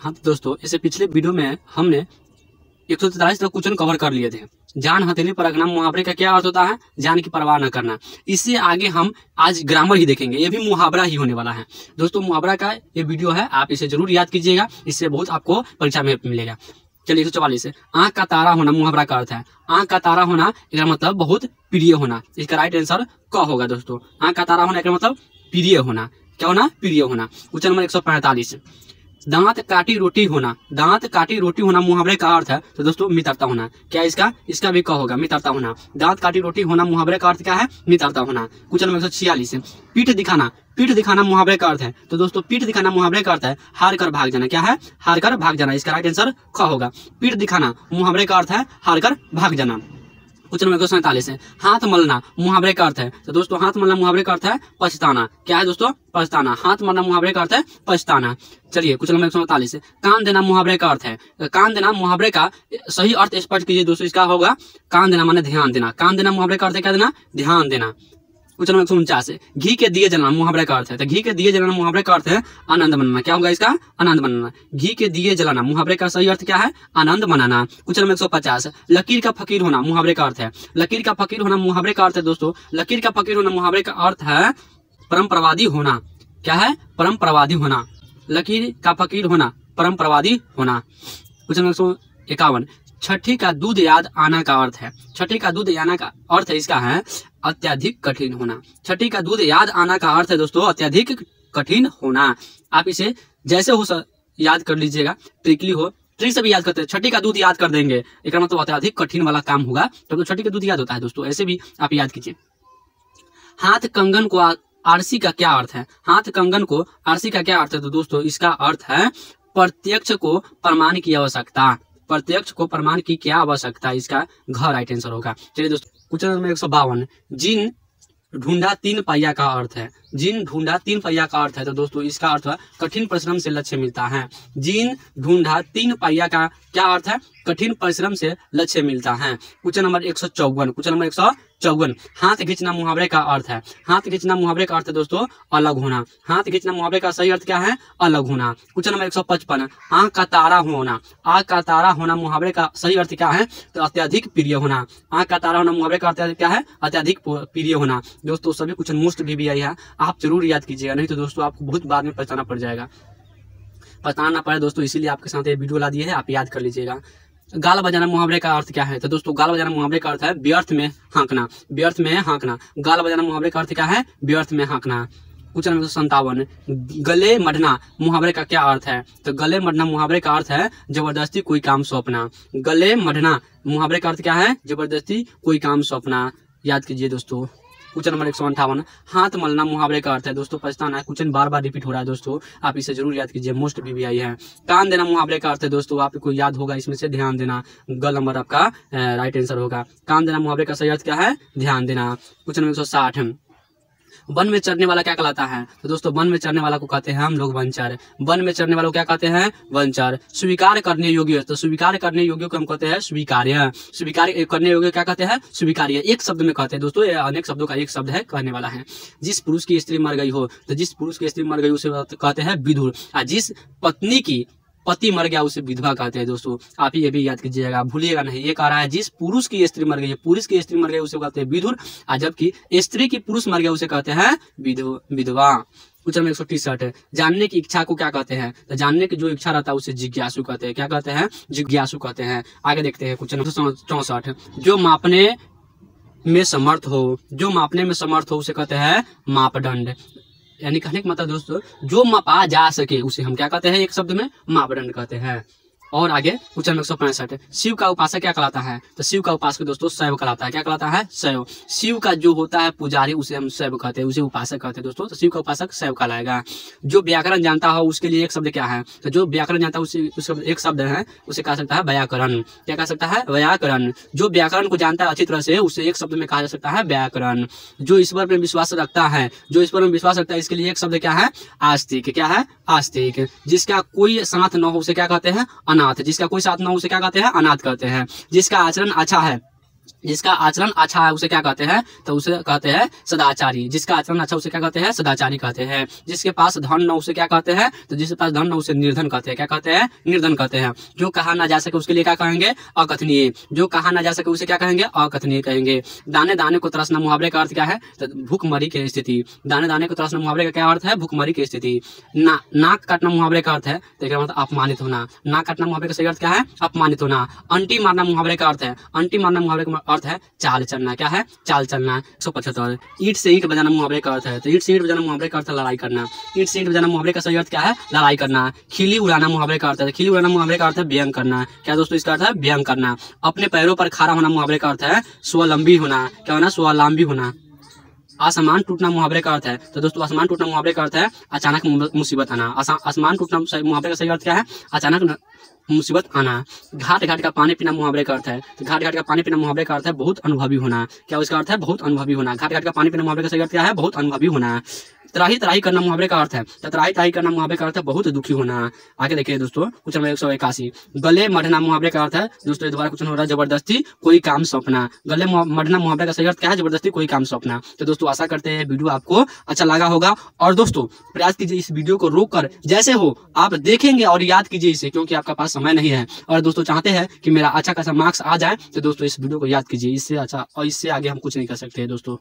हाँ तो दोस्तों, इससे पिछले वीडियो में हमने 143 तक क्वेश्चन कवर कर लिए थे। जान हथेली पर रखना मुहावरे का क्या अर्थ होता है? जान की परवाह न करना। इससे आगे हम आज ग्रामर ही देखेंगे, ये भी मुहावरा ही होने वाला है। दोस्तों मुहावरा का ये वीडियो है, आप इसे जरूर याद कीजिएगा, इससे बहुत आपको परीक्षा में मिलेगा। चलिए 144 आंख का तारा होना मुहावरा का अर्थ है। आंख का तारा होना इसका मतलब बहुत प्रिय होना। इसका राइट आंसर क होगा दोस्तों। आंख का तारा होना इसका मतलब प्रिय होना। क्या होना? प्रिय होना। क्वेश्चन नंबर 145 दांत काटी रोटी होना। दांत काटी रोटी होना मुहावरे का अर्थ है तो दोस्तों मित्रता होना। क्या इसका भी क होगा, मित्रता होना। दांत काटी रोटी होना मुहावरे का अर्थ क्या है? मित्रता होना। क्वेश्चन नंबर 146 पीठ दिखाना। पीठ दिखाना मुहावरे का अर्थ है तो दोस्तों पीठ दिखाना मुहावरे का अर्थ है हार कर भाग जाना। क्या है? हार कर भाग जाना। इसका राइट आंसर ख होगा। पीठ दिखाना मुहावरे का अर्थ है हार कर भाग जाना। क्वेश्चन नंबर 147 है हाथ मलना मुहावरे का अर्थ है तो दोस्तों हाथ मलना मुहावरे का अर्थ है पछताना। क्या है दोस्तों? पछताना। हाथ मलना मुहावरे का अर्थ है पछताना। चलिए क्वेश्चन नंबर 148 है कान देना मुहावरे का अर्थ है। कान देना मुहावरे का सही अर्थ स्पष्ट कीजिए दोस्तों। इसका होगा कान देना माने ध्यान देना। कान देना मुहावरे का अर्थ है क्या देना? ध्यान देना। क्वेश्चन नंबर 149 है घी के दिए जलाना मुहावरे का अर्थ है तो घी के दिए जलाना मुहावरे का अर्थ है आनंद मनाना। क्या होगा इसका? आनंद मनाना। घी के दिए जलाना मुहावरे का सही अर्थ क्या है? आनंद मनाना। क्वेश्चन नंबर 150 लकीर का फकीर होना मुहावरे का अर्थ है। लकीर का फकीर होना मुहावरे का अर्थ है दोस्तों। लकीर का फकीर होना मुहावरे का अर्थ है परंपरावादी होना। क्या है? परंपरावादी होना। लकीर का फकीर होना परंपरावादी होना। क्वेश्चन नंबर 151 छठी का दूध याद आना का अर्थ है। छठी का दूध आना का अर्थ है इसका है अत्यधिक कठिन होना। छठी का दूध याद आना का अर्थ है दोस्तों अत्यधिक कठिन होना। आप इसे जैसे हो याद कर लीजिएगा, ट्रिकली हो ट्रिक से भी याद करते हैं। छठी का दूध याद कर देंगे इसका मतलब अत्यधिक कठिन वाला काम होगा तो छठी का दूध याद होता है दोस्तों। ऐसे भी आप याद कीजिए। हाथ कंगन को आरसी का क्या अर्थ है? हाथ कंगन को आरसी का क्या अर्थ है तो दोस्तों इसका अर्थ है प्रत्यक्ष को प्रमाण की आवश्यकता। प्रत्यक्ष को प्रमाण की क्या आवश्यकता? इसका घ राइट आंसर होगा। चलिए दोस्तों क्वेश्चन नंबर 152 जिन ढूंढा तीन पहिया का अर्थ है। जिन ढूंढा तीन पहिया का अर्थ है तो दोस्तों इसका अर्थ है कठिन परिश्रम से लक्ष्य मिलता है। जिन ढूंढा तीन पहिया का क्या अर्थ है? कठिन परिश्रम से लक्ष्य मिलता है। क्वेश्चन नंबर 154 क्वेश्चन नंबर 154 हाथ खींचना मुहावरे का अर्थ है। हाथ खींचना मुहावरे का अर्थ है दोस्तों अलग होना। हाथ खींचना मुहावरे का सही अर्थ क्या है? अलग होना। क्वेश्चन नंबर 155 आंख का तारा होना। आंख का तारा होना मुहावरे का सही अर्थ क्या है? तो अत्यधिक प्रिय होना। आंख का तारा होना मुहावरे का अर्थ क्या है? अत्यधिक प्रिय होना। दोस्तों सभी क्वेश्चन मोस्ट भी आई है, आप जरूर याद कीजिएगा, नहीं तो दोस्तों आपको बहुत बाद में पछताना पड़ जाएगा। पछताना ना पड़े दोस्तों, इसीलिए आपके साथ ये वीडियो ला दिए है, आप याद कर लीजिएगा। गाल बजाना मुहावरे का अर्थ क्या है तो दोस्तों गाल बजाना मुहावरे का अर्थ है व्यर्थ में हाँकना। व्यर्थ में हाँकना। गाल बजाना मुहावरे का अर्थ क्या है? व्यर्थ में हाँकना। क्वेश्चन नंबर 157 गले मढ़ना मुहावरे का क्या अर्थ है तो गले मढ़ना मुहावरे का अर्थ है जबरदस्ती कोई काम सौंपना। गले मढ़ना मुहावरे का अर्थ क्या है? जबरदस्ती कोई काम सौंपना। याद कीजिए दोस्तों। क्वेश्चन नंबर 158 हाथ मलना मुहावरे का अर्थ है दोस्तों पछताना। क्वेश्चन बार बार रिपीट हो रहा है दोस्तों, आप इसे जरूर याद कीजिए, मोस्ट भी आई है। कान देना मुहावरे का अर्थ है दोस्तों, आपको याद होगा, इसमें से ध्यान देना ग नंबर आपका राइट आंसर होगा। कान देना मुहावरे का सही अर्थ क्या है? ध्यान देना। क्वेश्चन नंबर 160 वन में चढ़ने वाला क्या कहलाता है तो दोस्तों वन में चढ़ने वाला को कहते हैं हम लोग वनचर। वन में चढ़ने वालों को क्या कहते हैं? वनचर। स्वीकार करने योग्य तो स्वीकार करने योग्य को हम कहते हैं स्वीकार्य। स्वीकार करने योग्य क्या कहते हैं? स्वीकार्य। एक शब्द में कहते हैं दोस्तों, अनेक शब्दों का एक शब्द है कहने वाला है। जिस पुरुष की स्त्री मर गई हो तो जिस पुरुष की स्त्री मर गई उसे कहते हैं विधुर। जिस पत्नी की पति मर गया उसे विधवा कहते हैं दोस्तों। आप ये भी याद कीजिएगा, भूलिएगा नहीं। ये कह रहा है जिस पुरुष की स्त्री मर गई है, पुरुष की स्त्री मर गई उसे कहते हैं विधुर, और जबकि स्त्री की पुरुष मर गया उसे कहते हैं विधवा। क्वेश्चन नंबर 163 जानने की इच्छा को क्या कहते हैं तो जानने की जो इच्छा रहता है उसे जिज्ञासु कहते हैं। क्या कहते हैं? जिज्ञासु कहते हैं। आगे देखते हैं क्वेश्चन नंबर 64 जो मापने में समर्थ हो। जो मापने में समर्थ हो उसे कहते हैं मापदंड। यानी कहने का मतलब दोस्तों जो मापा जा सके उसे हम क्या कहते हैं? एक शब्द में मापदंड कहते हैं। और आगे क्वेश्चन 165 शिव का उपासक क्या कहलाता है तो शिव का उपासक दोस्तों शैव कहलाता है। क्या कहलाता है? शैव। शिव का जो होता है पुजारी उसे हम शैव कहते हैं, उसे उपासक कहते हैं दोस्तों। तो शिव का उपासक शैव कहलाएगा। जो व्याकरण जानता हो उसके लिए एक शब्द क्या है तो जो व्याकरण जानता है उसे एक शब्द है, उसे कहा सकता है व्याकरण। क्या कह सकता है? व्याकरण। जो व्याकरण को जानता है अच्छी तरह से उसे एक शब्द में कहा जा सकता है व्याकरण। जो ईश्वर पर विश्वास रखता है, जो ईश्वर में विश्वास रखता है, इसके लिए एक शब्द क्या है? आस्तिक। क्या है? आस्तिक। जिसका कोई साथ न हो उसे क्या कहते हैं? अनाथ। जिसका कोई साथ न हो उसे क्या कहते हैं? अनाथ कहते हैं। जिसका आचरण अच्छा है जिसका आचरण अच्छा है उसे क्या कहते हैं, तो उसे कहते हैं सदाचारी। जिसका आचरण अच्छा उसे क्या कहते हैं, सदाचारी कहते हैं। जिसके पास धन न उसे क्या कहते हैं, तो जिसके पास धन न उसे निर्धन कहते हैं। क्या कहते हैं, निर्धन कहते हैं। जो कहा ना जा सके उसके लिए क्या कहेंगे, अकथनीय। जो कहा ना जा सके उसे क्या कहेंगे, अकथनीय कहेंगे। दाने दाने को तरसना मुहावरे का अर्थ क्या है, तो भूखमरी की स्थिति। दाने दाने को तरसना मुहावरे का क्या अर्थ है, भूखमरी की स्थिति। नाक काटना मुहावरे का अर्थ है, तो क्या मतलब अपमानित होना। नाक काटना मुहावरे का सही अर्थ क्या है, अपमानित होना। अंटी मारना मुहावरे का अर्थ है, अंटी मारना मुहावरे का अर्थ है चाल चलना। क्या है, चाल चलना। 175 ईंट से ईंट बजाना मुहावरे का अर्थ है, तो ईंट से ईंट बजाना मुहावरे का अर्थ है लड़ाई करना। ईंट से ईंट बजाना मुहावरे का सही अर्थ क्या है, लड़ाई करना। खिल्ली उड़ाना मुहावरे का अर्थ है, खिल्ली उड़ाना मुहावरे का अर्थ है व्यंग करना। क्या दोस्तों, इसका अर्थ है व्यंग करना। अपने पैरों पर खड़ा होना मुहावरे का अर्थ है स्वावलंबी होना। क्या होना, स्वावलंबी होना। आसमान टूटना मुहावरे का अर्थ है, तो दोस्तों आसमान टूटना मुहावरे का अर्थ है अचानक मुसीबत आना। आसमान टूटना मुहावरे का सही अर्थ क्या है, अचानक मुसीबत आना। घाट घाट का पानी पीना मुहावरे का अर्थ है, तो घाट घाट का पानी पीना मुहावरे का अर्थ है बहुत अनुभवी होना। क्या उसका अर्थ है, बहुत अनुभवी होना। घाट घाट का पानी पीना मुहावरे का सही अर्थ क्या है, बहुत अनुभवी होना। त्राही त्राही करना मुहावरे का अर्थ है, तो त्राही त्राही करना मुहावरे का अर्थ है बहुत दुखी होना। आगे देखिए दोस्तों, क्वेश्चन नंबर 181 गले मढ़ना मुहावरे का अर्थ है। दोस्तों दोबारा क्वेश्चन हो रहा है जबरदस्ती कोई काम सौंपना। गले मढ़ना मुहावरे का सही अर्थ क्या है, जबरदस्ती कोई काम सौंपना। तो दोस्तों आशा करते हैं वीडियो आपको अच्छा लगा होगा। और दोस्तों प्रयास कीजिए इस वीडियो को रोककर जैसे हो आप देखेंगे और याद कीजिए इसे, क्योंकि आपका पास समय नहीं है। और दोस्तों चाहते हैं कि मेरा अच्छा खासा मार्क्स आ जाए, तो दोस्तों इस वीडियो को याद कीजिए। इससे अच्छा और इससे आगे हम कुछ नहीं कर सकते हैं दोस्तों।